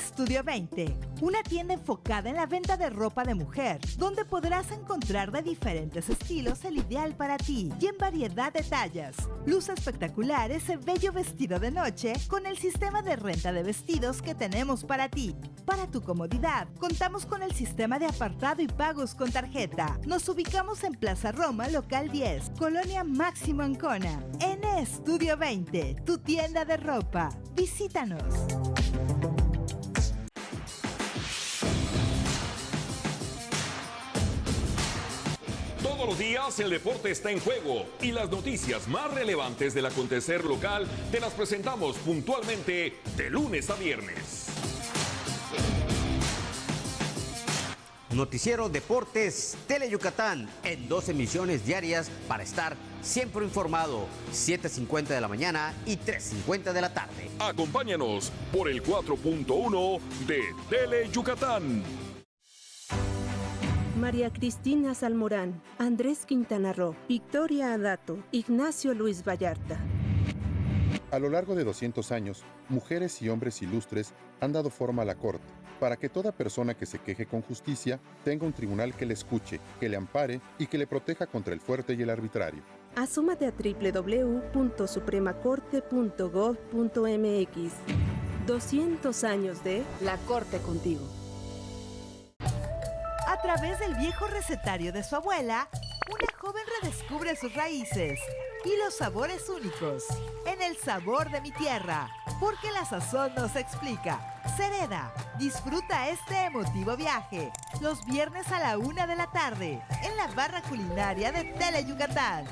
Estudio 20, una tienda enfocada en la venta de ropa de mujer, donde podrás encontrar de diferentes estilos el ideal para ti y en variedad de tallas. Luce espectacular ese bello vestido de noche con el sistema de renta de vestidos que tenemos para ti. Para tu comodidad, contamos con el sistema de apartado y pagos con tarjeta. Nos ubicamos en Plaza Roma, local 10, Colonia Máximo Ancona. En Estudio 20, tu tienda de ropa. Visítanos. Todos los días el deporte está en juego y las noticias más relevantes del acontecer local te las presentamos puntualmente de lunes a viernes. Noticiero Deportes Tele Yucatán en 2 emisiones diarias para estar siempre informado, 7:50 de la mañana y 3:50 de la tarde. Acompáñanos por el 4.1 de Tele Yucatán. María Cristina Salmorán, Andrés Quintana Roo, Victoria Adato, Ignacio Luis Vallarta. A lo largo de 200 años, mujeres y hombres ilustres han dado forma a la Corte, para que toda persona que se queje con justicia tenga un tribunal que le escuche, que le ampare y que le proteja contra el fuerte y el arbitrario. Asómate a www.supremacorte.gov.mx. 200 años de La Corte contigo. A través del viejo recetario de su abuela, una joven redescubre sus raíces y los sabores únicos en El Sabor de mi Tierra, porque la sazón nos explica. Se hereda. Disfruta este emotivo viaje los viernes a la 1 de la tarde en la barra culinaria de Tele Yucatán.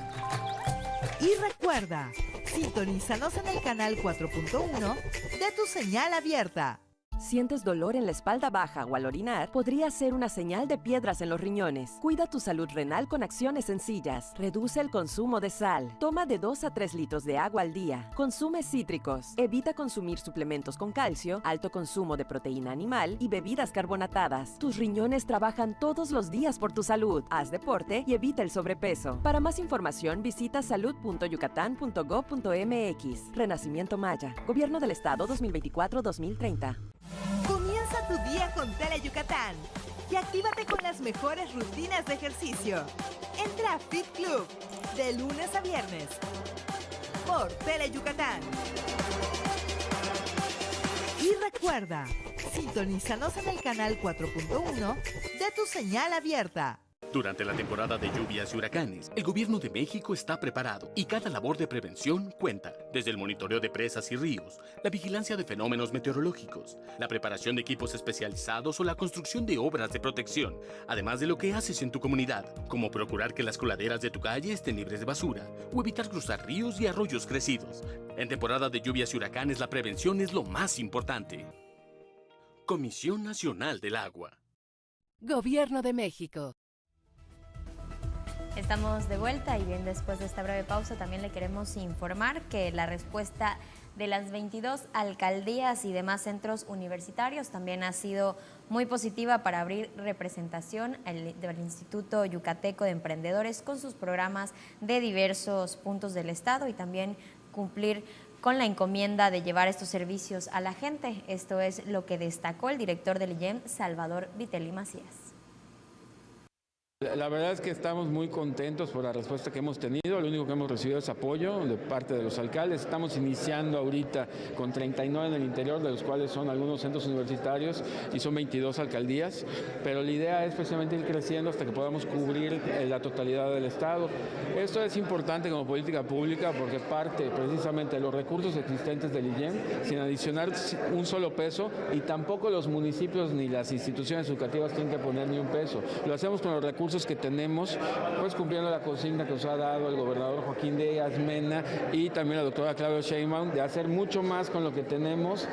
Y recuerda, sintonízanos en el canal 4.1 de tu señal abierta. ¿Sientes dolor en la espalda baja o al orinar? Podría ser una señal de piedras en los riñones. Cuida tu salud renal con acciones sencillas. Reduce el consumo de sal. Toma de 2 a 3 litros de agua al día. Consume cítricos. Evita consumir suplementos con calcio, alto consumo de proteína animal y bebidas carbonatadas. Tus riñones trabajan todos los días por tu salud. Haz deporte y evita el sobrepeso. Para más información, visita salud.yucatán.gov.mx. Renacimiento Maya. Gobierno del Estado 2024-2030. Comienza tu día con Tele Yucatán y actívate con las mejores rutinas de ejercicio. Entra a Fit Club de lunes a viernes por Tele Yucatán. Y recuerda, sintonízanos en el canal 4.1 de tu señal abierta. Durante la temporada de lluvias y huracanes, el Gobierno de México está preparado y cada labor de prevención cuenta. Desde el monitoreo de presas y ríos, la vigilancia de fenómenos meteorológicos, la preparación de equipos especializados o la construcción de obras de protección, además de lo que haces en tu comunidad, como procurar que las coladeras de tu calle estén libres de basura o evitar cruzar ríos y arroyos crecidos. En temporada de lluvias y huracanes, la prevención es lo más importante. Comisión Nacional del Agua. Gobierno de México. Estamos de vuelta y bien después de esta breve pausa también le queremos informar que la respuesta de las 22 alcaldías y demás centros universitarios también ha sido muy positiva para abrir representación del Instituto Yucateco de Emprendedores con sus programas de diversos puntos del estado y también cumplir con la encomienda de llevar estos servicios a la gente. Esto es lo que destacó el director del IEM, Salvador Vitelli Macías. La verdad es que estamos muy contentos por la respuesta que hemos tenido. Lo único que hemos recibido es apoyo de parte de los alcaldes. Estamos iniciando ahorita con 39 en el interior, de los cuales son algunos centros universitarios y son 22 alcaldías. Pero la idea es precisamente ir creciendo hasta que podamos cubrir la totalidad del estado. Esto es importante como política pública porque parte precisamente de los recursos existentes del IEM, sin adicionar un solo peso, y tampoco los municipios ni las instituciones educativas tienen que poner ni un peso. Lo hacemos con los recursos que tenemos, pues cumpliendo la consigna que nos ha dado el gobernador Joaquín Díaz Mena y también la doctora Claudia Sheinbaum de hacer mucho más con lo que tenemos.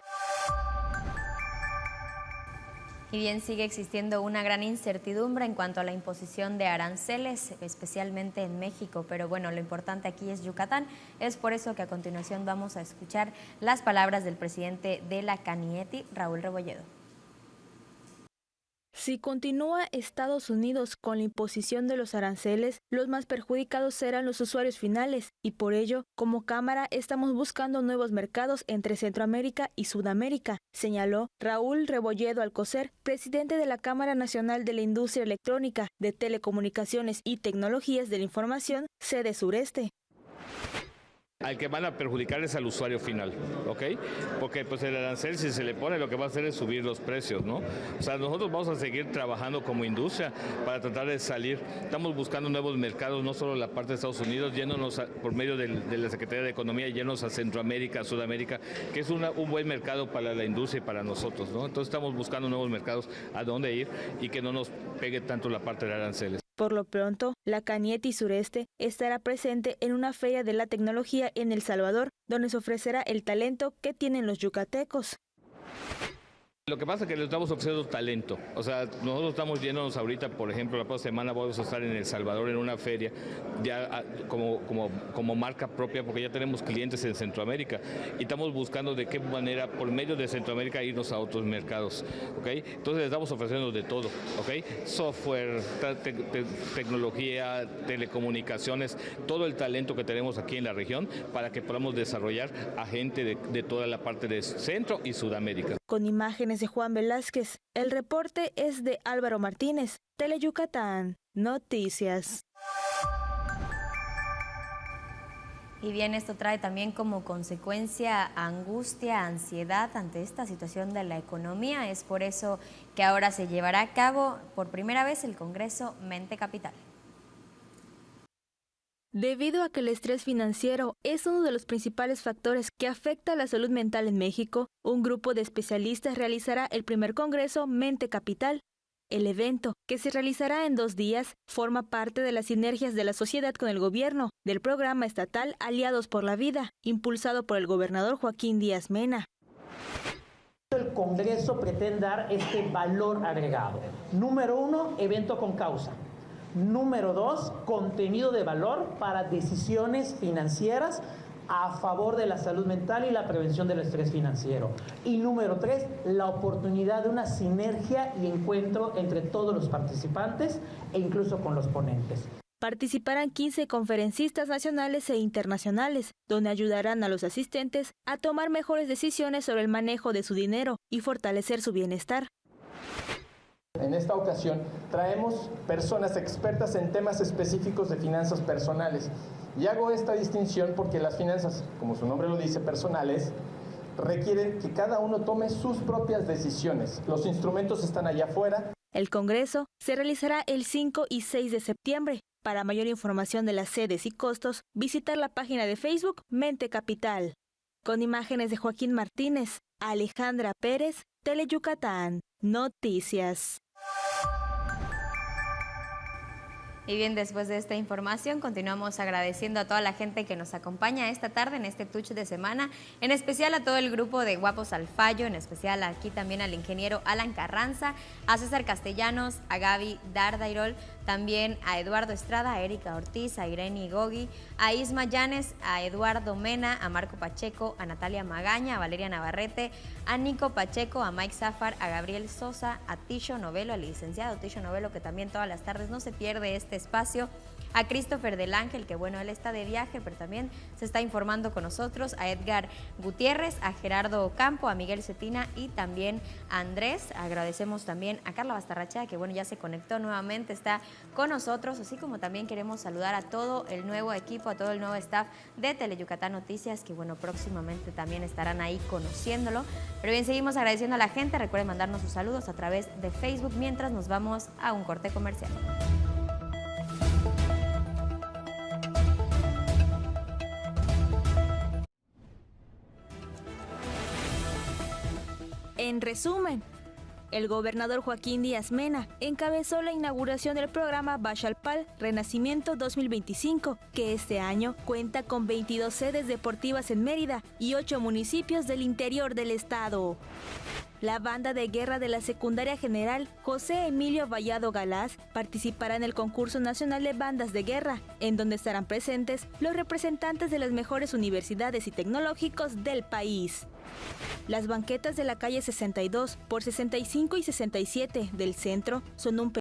Y bien, sigue existiendo una gran incertidumbre en cuanto a la imposición de aranceles, especialmente en México, pero bueno, lo importante aquí es Yucatán. Es por eso que a continuación vamos a escuchar las palabras del presidente de la CANIETI, Raúl Rebolledo. Si continúa Estados Unidos con la imposición de los aranceles, los más perjudicados serán los usuarios finales y por ello, como Cámara, estamos buscando nuevos mercados entre Centroamérica y Sudamérica, señaló Raúl Rebolledo Alcocer, presidente de la Cámara Nacional de la Industria Electrónica, de Telecomunicaciones y Tecnologías de la Información, sede sureste. Al que van a perjudicar es al usuario final, ¿ok? Porque pues el arancel, si se le pone, lo que va a hacer es subir los precios, ¿no? O sea, nosotros vamos a seguir trabajando como industria para tratar de salir. Estamos buscando nuevos mercados, no solo la parte de Estados Unidos, yéndonos por medio de la Secretaría de Economía, yéndonos a Centroamérica, a Sudamérica, que es un buen mercado para la industria y para nosotros, ¿no? Entonces estamos buscando nuevos mercados a dónde ir y que no nos pegue tanto la parte de aranceles. Por lo pronto, la Canieti Sureste estará presente en una feria de la tecnología en El Salvador, donde se ofrecerá el talento que tienen los yucatecos. Lo que pasa es que le estamos ofreciendo talento, o sea, nosotros estamos yéndonos ahorita, por ejemplo, la próxima semana vamos a estar en El Salvador en una feria, ya como marca propia, porque ya tenemos clientes en Centroamérica y estamos buscando de qué manera, por medio de Centroamérica, irnos a otros mercados, ¿ok? Entonces les estamos ofreciendo de todo, ¿ok? Software, tecnología, telecomunicaciones, todo el talento que tenemos aquí en la región para que podamos desarrollar a gente de toda la parte de Centro y Sudamérica. Con imágenes de Juan Velázquez, el reporte es de Álvaro Martínez, Teleyucatán Noticias. Y bien, esto trae también como consecuencia angustia, ansiedad ante esta situación de la economía. Es por eso que ahora se llevará a cabo por primera vez el Congreso Mente Capital. Debido a que el estrés financiero es uno de los principales factores que afecta a la salud mental en México, un grupo de especialistas realizará el primer Congreso Mente Capital. El evento, que se realizará en 2 días, forma parte de las sinergias de la sociedad con el gobierno, del programa estatal Aliados por la Vida, impulsado por el gobernador Joaquín Díaz Mena. El Congreso pretende dar este valor agregado. Número 1, evento con causa. Número 2, contenido de valor para decisiones financieras a favor de la salud mental y la prevención del estrés financiero. Y número 3, la oportunidad de una sinergia y encuentro entre todos los participantes e incluso con los ponentes. Participarán 15 conferencistas nacionales e internacionales, donde ayudarán a los asistentes a tomar mejores decisiones sobre el manejo de su dinero y fortalecer su bienestar. En esta ocasión traemos personas expertas en temas específicos de finanzas personales. Y hago esta distinción porque las finanzas, como su nombre lo dice, personales, requieren que cada uno tome sus propias decisiones. Los instrumentos están allá afuera. El Congreso se realizará el 5 y 6 de septiembre. Para mayor información de las sedes y costos, visitar la página de Facebook Mente Capital. Con imágenes de Joaquín Martínez, Alejandra Pérez, Teleyucatán Noticias. Y bien, después de esta información continuamos agradeciendo a toda la gente que nos acompaña esta tarde en este Touch de Semana, en especial a todo el grupo de Guapos al Fallo, en especial aquí también al ingeniero Alan Carranza, a César Castellanos, a Gaby Dardairol, también a Eduardo Estrada, a Erika Ortiz, a Irene Gogi, a Isma Llanes, a Eduardo Mena, a Marco Pacheco, a Natalia Magaña, a Valeria Navarrete, a Nico Pacheco, a Mike Zafar, a Gabriel Sosa, a Tisho Novelo, al licenciado Tisho Novelo, que también todas las tardes no se pierde este espacio, a Christopher del Ángel, que bueno, él está de viaje, pero también se está informando con nosotros, a Edgar Gutiérrez, a Gerardo Ocampo, a Miguel Cetina y también a Andrés. Agradecemos también a Carla Bastarrachea, que bueno, ya se conectó nuevamente, está con nosotros, así como también queremos saludar a todo el nuevo equipo, a todo el nuevo staff de Teleyucatán Noticias, que bueno, próximamente también estarán ahí conociéndolo. Pero bien, seguimos agradeciendo a la gente, recuerden mandarnos sus saludos a través de Facebook mientras nos vamos a un corte comercial. En resumen, el gobernador Joaquín Díaz Mena encabezó la inauguración del programa Baxalpal Renacimiento 2025, que este año cuenta con 22 sedes deportivas en Mérida y 8 municipios del interior del estado. La banda de guerra de la Secundaria General José Emilio Vallado Galaz participará en el concurso nacional de bandas de guerra, en donde estarán presentes los representantes de las mejores universidades y tecnológicos del país. Las banquetas de la calle 62 por 65 y 67 del centro son un